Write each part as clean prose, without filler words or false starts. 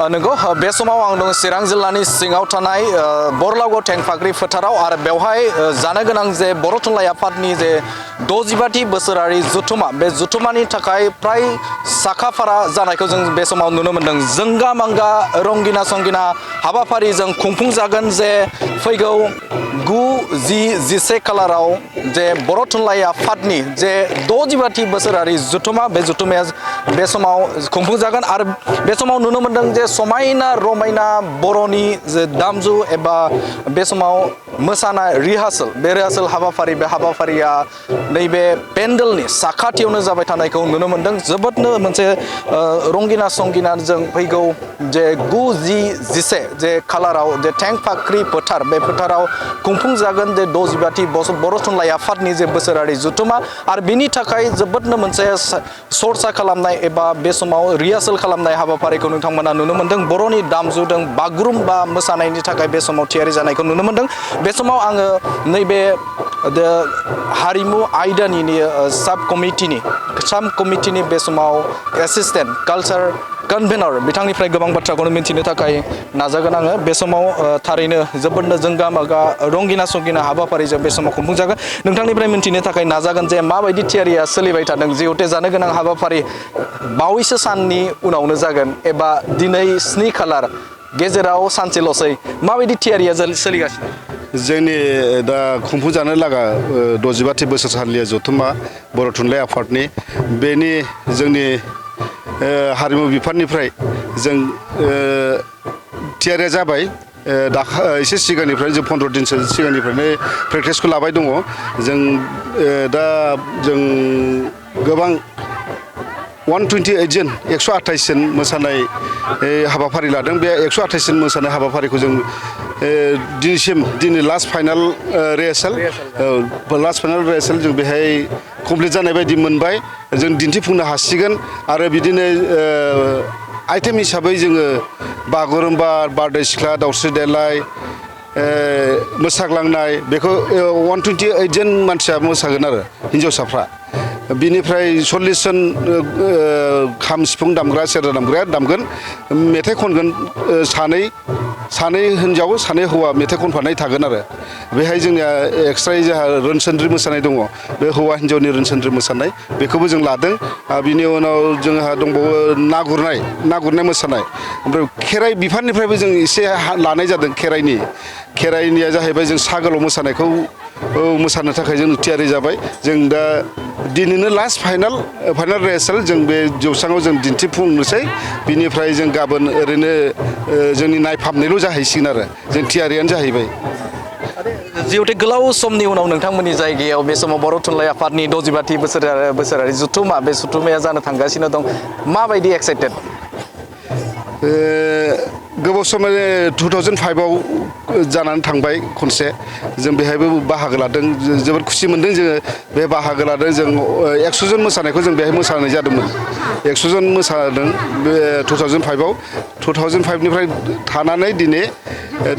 नंगौ बे समाव आं दं चिरां जिल्लानि सिङाव थानाय बरलागाव टेंफाख्रि फोथाराव आरो बेवहाय जानो गोनां जे बर' थुनलाइ आफादनि जे 65थि बोसोरारि जुथुमा बे जुथुमानि थाखाय फ्राय साखाफारा जानायखौ जों बे समाव नुनो मोन्दों। जोंगा मांगा रंगिना संगिना हाबाफारिजों खुंफुंजागोन जे फैगौ 9, 10, 11 खालाराव जे बर' थुनलाइ आफादनि जे 65थि बोसोरारि जुथुमा बे जुथुमाया बे समाव खुंफुंजागोन आरो बे समाव नुनो मोन्दों जे समायना रमायना बर'नि जे दामजु एबा बे समाव मोसानाय रिहार्सेल हाबाफारि बे हाबाफारिया नैबे पेन्डेलनि साखाथियावनो जाबाय थानायखौ नुनो मोन्दों। जोबोदनो मोनसे रंगिना संगिनाजों फैगौ जे 9, 10, 11 जे खालाराव जे टेंफाख्रि फोथार बे फोथाराव खुंफुंजागोन जे 65थि बर' थुनलाइ आफादनि जे बोसोरारि जुथुमा आरो बिनि थाखाय जोबोदनो मोनसे सरसा खालामनाय एबा बे समाव रिहार्सेल खालामनाय हाबाफारिखौ नोंथांमोना नुनो मोन्दों। बर'नि दामजुदों बागुरुम्बा मोसानायनि थाखाय बे समाव थियारि जानायखौ नुनो मोन्दों। बे समाव आङो नैबे हारिमु आयदानि साब कमिटिनि बे समाव एसिस्टेन्ट कालचार कनभेनर बिथांनिफ्राय गोबां बाथ्राखौनो मिन्थिनो थाखाय नाजागोन आङो। बे समाव थारैनो जोबोदनो जोंगा मागा रंगिना संगिना हाबाफारिजों बे समाव खुंफुंजागोन। नोंथांनिफ्राय मिन्थिनो थाखाय नाजागोन जे माबायदि थियारिया सोलिबाय थादों। जिहेथु जानो गोनां हाबाफारि बावैसो साननि उनावनो जागोन एबा दिनै 7 खालार गेजेराव सानसेल'सै माबायदि थियारिया सोलिगासिनो? जोंनि दा खुंफुंजानो लागा 65थि बोसोरसालिया जथुम्मा बर' थुनलाइ आफादनि बेनि जोंनि हारिमु बिफाननिफ्राय जों थियारिया जाबाय। एसे सिगांनिफ्रायनो जों 15 दिनसो सिगांनिफ्रायनो प्रेक्टिसखौ लाबाय दङ। जों दा जों गोबां 128 जन 128 जन मोसानाय हाबाफारि लादों। बे 128 जन मोसानाय हाबाफारिखौ जों दिनै लास्ट फाइनाल रिहार्सेल जों बेहाय कमप्लिट जानाय बायदि मोनबाय। जों दिन्थिफुंनो हासिगोन आरो बिदिनो आइटेम हिसाबै जोङो बागुरुम्बा, बारदै सिख्ला, दाउस्रि देलाय, मोसाग्लांनाय बेखौ 128 जन मानसिया मोसागोन आरो हिन्जावसाफ्रा। बिनिफ्राय 40 जन खाम सिफुं दामग्रा सेरजा दामग्राया दामगोन। मेथाइ खनगोन सानै हिन्जाव सानै हौवा मेथाइ खनफानाय थागोन आरो बेहाय जोंनिया एक्सट्रायै जोंहा रोनसोन्द्रि मोसानाय दङ। बे हौवा हिन्जावनि रोनसोन्द्रि मोसानाय बेखौबो जों लादों। बिनि उनाव जोंहा दंबावो ना गुरनाय मोसानाय। ओमफ्राय खेराइ बिफाननिफ्रायबो जों एसे लानाय जादों। खेराइनिया जाहैबाय जों सा गोलाव मोसानायखौ मोसानो थाखाय जों थियारि जाबाय। जों दा दिनैनो लास्ट फाइनाल रिहार्सेल जों बे जौस्राङाव जों दिन्थिफुंनोसै। बिनिफ्राय जों गाबोन ओरैनो जोंनि नायफामनायल' जाहैसिगोन आरो जों थियारियानो जाहैबाय। जिहेथु गोलाव समनि उनाव नोंथांमोननि जायगायाव बे समाव बर' थुनलाइ आफादनि 65थि बोसोरारि जुथुमा बे जुथुमाया जानो थांगासिनो दं। माबायदि एक्साइटेड? गोबाव सम 2005आव जानानै थांबाय खनसे। जों बेहायबो बाहागो लादों। जोबोद खुसि मोनदों जोङो बे बाहागो लादों। जों 100 जन मोसानायखौ जों बेहाय मोसानाय जादोंमोन। 100 जन मोसादों बे 2005आव। 2005निफ्राय थानानै दिनै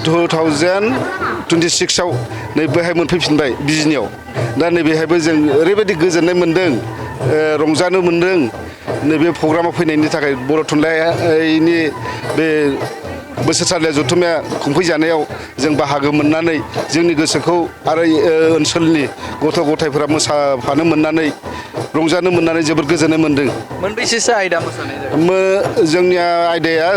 2026आव नै बेहाय मोनफैफिनबाय बिजिनियाव। दा नैबेहायबो जों ओरैबायदि गोजोननाय मोनदों, रंजानो मोनदों नैबे प्रग्रामाव फैनायनि थाखाय। बर' थुनलाइनि बे बोसोरसालिया जथुम्माया खुंफैजानायाव जों बाहागो मोननानै जोंनि गोसोखौ आरो ओनसोलनि गथ' गथायफोरा मोसाफानो मोननानै रंजानो मोननानै जोबोद गोजोननाय मोनदों। मोनबेसेसो आयदा मोसानाय जायो? जोंनिया आयदाया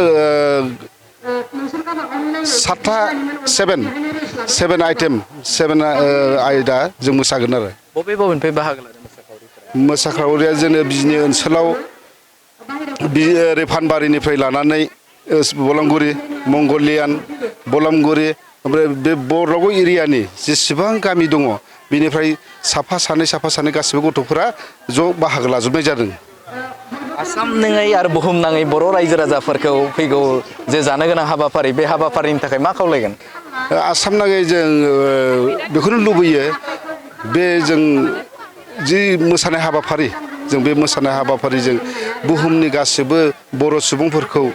7 आइटेम 7 आयदा जों मोसागोन आरो। बबेनिफ्राय बाहागो लादों मोसाखावरिया जोंनो बिजिनि ओनसोलाव रेफानबारिनिफ्राय लानानै बलांगुरि, मंगलियान, बलामगुरि ओमफ्राय बे बर'गाव एरियानि जेसेबां गामि दङ बेनिफ्राय साफा सानै गासिबो गथ'फोरा ज' बाहागो लाजोबनाय जादों। आसाम नाङै आरो बुहुम नाङै बर' रायजो राजाफोरखौ फैगौ जे जानो गोनां हाबाफारि बे हाबाफारिनि थाखाय मा खावलायगोन? आसाम नाङै जों बेखौनो लुबैयो, बे जों जि मोसानाय हाबाफारि जों बे मोसानाय हाबाफारिजों बुहुमनि गासिबो बर' सुबुंफोरखौ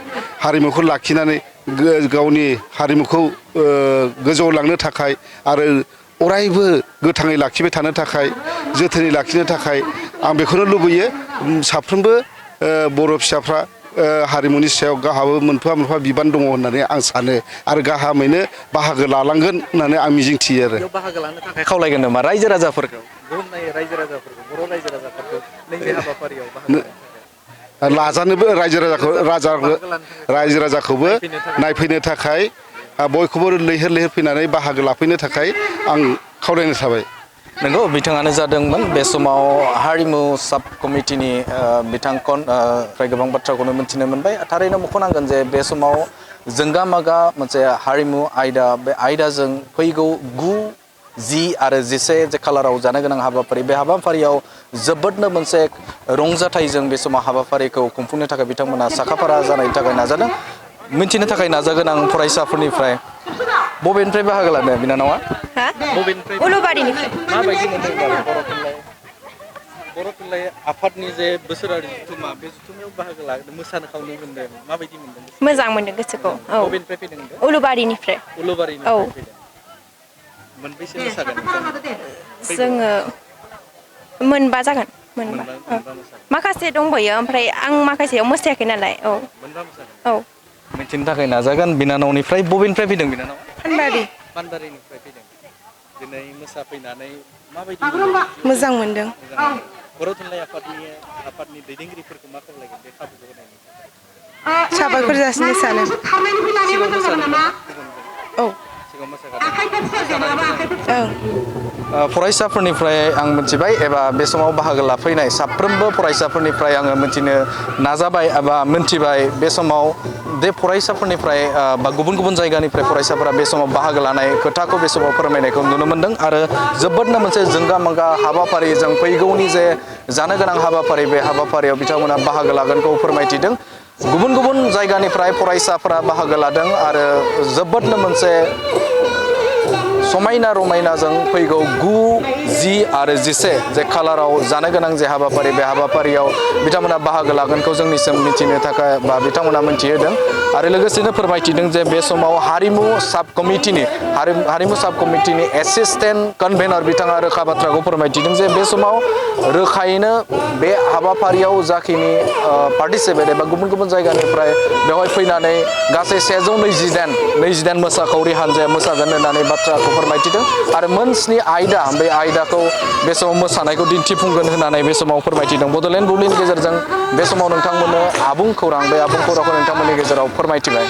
हारिमुखौ लाखिनानै गावनि हारिमुखौ गोजौआव लांनो थाखाय आरो अरायबो गोथाङै लाखिबाय थानो थाखाय, जोथोनै लाखिनो थाखाय आं बेखौनो लुबैयो साफ्रोमबो बर' फिसाफ्रा हारिमुनि सायाव गाहाबो मोनफा मोनफा बिबान दङ होननानै आं सानो आरो गाहामैनो बाहागो लालांगोन होननानै आं मिजिंथियो आरो बेयाव बाहागो लानो थाखाय खावलायगोन नामा रायजो राजाफोरखौ बुहुमनाङै रायजो राजाफोरखौ बर' रायजो राजाफोरखौ नैबे हाबाफारियाव बाहागो लानो थाखाय लाजानोबो रायजो राजाखौबो नायफैनो थाखाय बयखौबो लैहोर लैहोर फैनानै बाहागो लाफैनो थाखाय आं खावलायनो थाबाय। नंगौ बिथाङानो जादोंमोन बे समाव हारिमु साब कमिटिनि बिथांनिफ्राय गोबां बाथ्राखौनो मिथिनो मोनबाय। थारैनो मख'नांगोन जे बे समाव जोंगा मागा मोनसे हारिमु आयदा बे आयदाजों फैगौ 9, 10 आरो 11 जे खालाराव जानो गोनां हाबाफारि बे हाबाफारियाव जोबोदनो मोनसे रंजाथाइजों बे समाव हाबाफारिखौ खुंफुंनो थाखाय बिथांमोना साखाफारा जानायनि थाखाय नाजादों। मिन्थिनो थाखाय नाजागोन आं फरायसाफोरनिफ्राय बबेनिफ्राय बाहागो लादों बिनानावा? बबेनिफ्राय? उलुबारिनिफ्राय। माबायदि मोनदों बर' थुनलाइ आफादनि जे बोसोरारि जुथुमा बे जुथुमायाव बाहागो लादों मोसानो खावनो मोनदों माबायदि मोनदों? मोजां मोनदों गोसोखौ। औ। बबेनिफ्राय फैदों होनदों? उलुबारिनिफ्राय। औ। उलुबारिनिफ्राय फैदों। मोनबेसे मोसागोन? जोङो मोनबा जागोन। मोनबा मोसागोन। माखासे दंबायो ओमफ्राय आं माखासेयाव मोसायाखै नालाय औ। मोनबा मोसागोन। औ। मिथिनो थाखाय नाजागोन बिनानावनिफ्राय बबेनिफ्राय फैदों बिनानावा? फानबारि। पानबारिनिफ्राय फैदों। दिनै मोसाफैनानै माबायदि मोजां मोनदों। बर' थुनलाइ आफादनि दैदेनगिरिफोरखौ मा खावलायगोन बे खाबुखौ होनायनि थाखाय? साबायखर जासिनो सानो। सिगाङाव मोसादोंमोन ना? औ। सिगाङाव मोसानानै मोजां मोनदों। ओं। फरायसाफोरनिफ्राय आं मिथिबाय एबा बे समाव बाहागो लाफैनाय साफ्रोमबो फरायसाफोरनिफ्राय आङो मिथिनो नाजाबाय एबा मिथिबाय बे समाव बे फरायसाफोरनिफ्राय बा गुबुन गुबुन जायगानिफ्राय फरायसाफोरा बे समाव बाहागो लानाय खोथाखौ बे समाव फोरमायनायखौ नुनो मोनदों आरो जोबोदनो मोनसे जोंगा मागा हाबाफारि जों फैगौनि जे जानो गोनां हाबाफारि बे हाबाफारियाव बिथांमोना बाहागो लागोनखौ फोरमायथिदों। गुबुन गुबुन जायगानिफ्राय फरायसाफोरा बाहागो लादों आरो जोबोदनो मोनसे समायना रमायनाजों फैगौ 9, 10 आरो 11 जे खालाराव जानो गोनां जे हाबाफारि बे हाबाफारियाव बिथांमोना बाहागो लागोनखौ जोंनिसिम मिथिनो थाखाय बा बिथांमोना मिथिहोदों आरो लोगोसेनो फोरमायथिदों जे बे समाव हारिमु साब कमिटिनि एसिस्टेन्ट कनभेनर बिथाङा रोखा बाथ्राखौ फोरमायथिदों जे बे समाव रोखायैनो बे हाबाफारियाव जाखिनि पार्टिसिपेट एबा गुबुन गुबुन जायगानिफ्राय बेवहाय फैनानै गासै 129 मोसाखावरि हानजाया मोसागोन होननानै बाथ्राखौ फोरमायथिदों आरो मोन 7 आयदा बे आयदाखौ बे समाव मोसानायखौ दिन्थिफुंगोन होननानै बे समाव फोरमायथिदों। बड'लेण्ड बुब्लिनि गेजेरजों बे समाव नोंथांमोननो आबुं खौरां बे आबुं खौरांखौ नोंथांमोननि गेजेराव फोरमायथिबाय।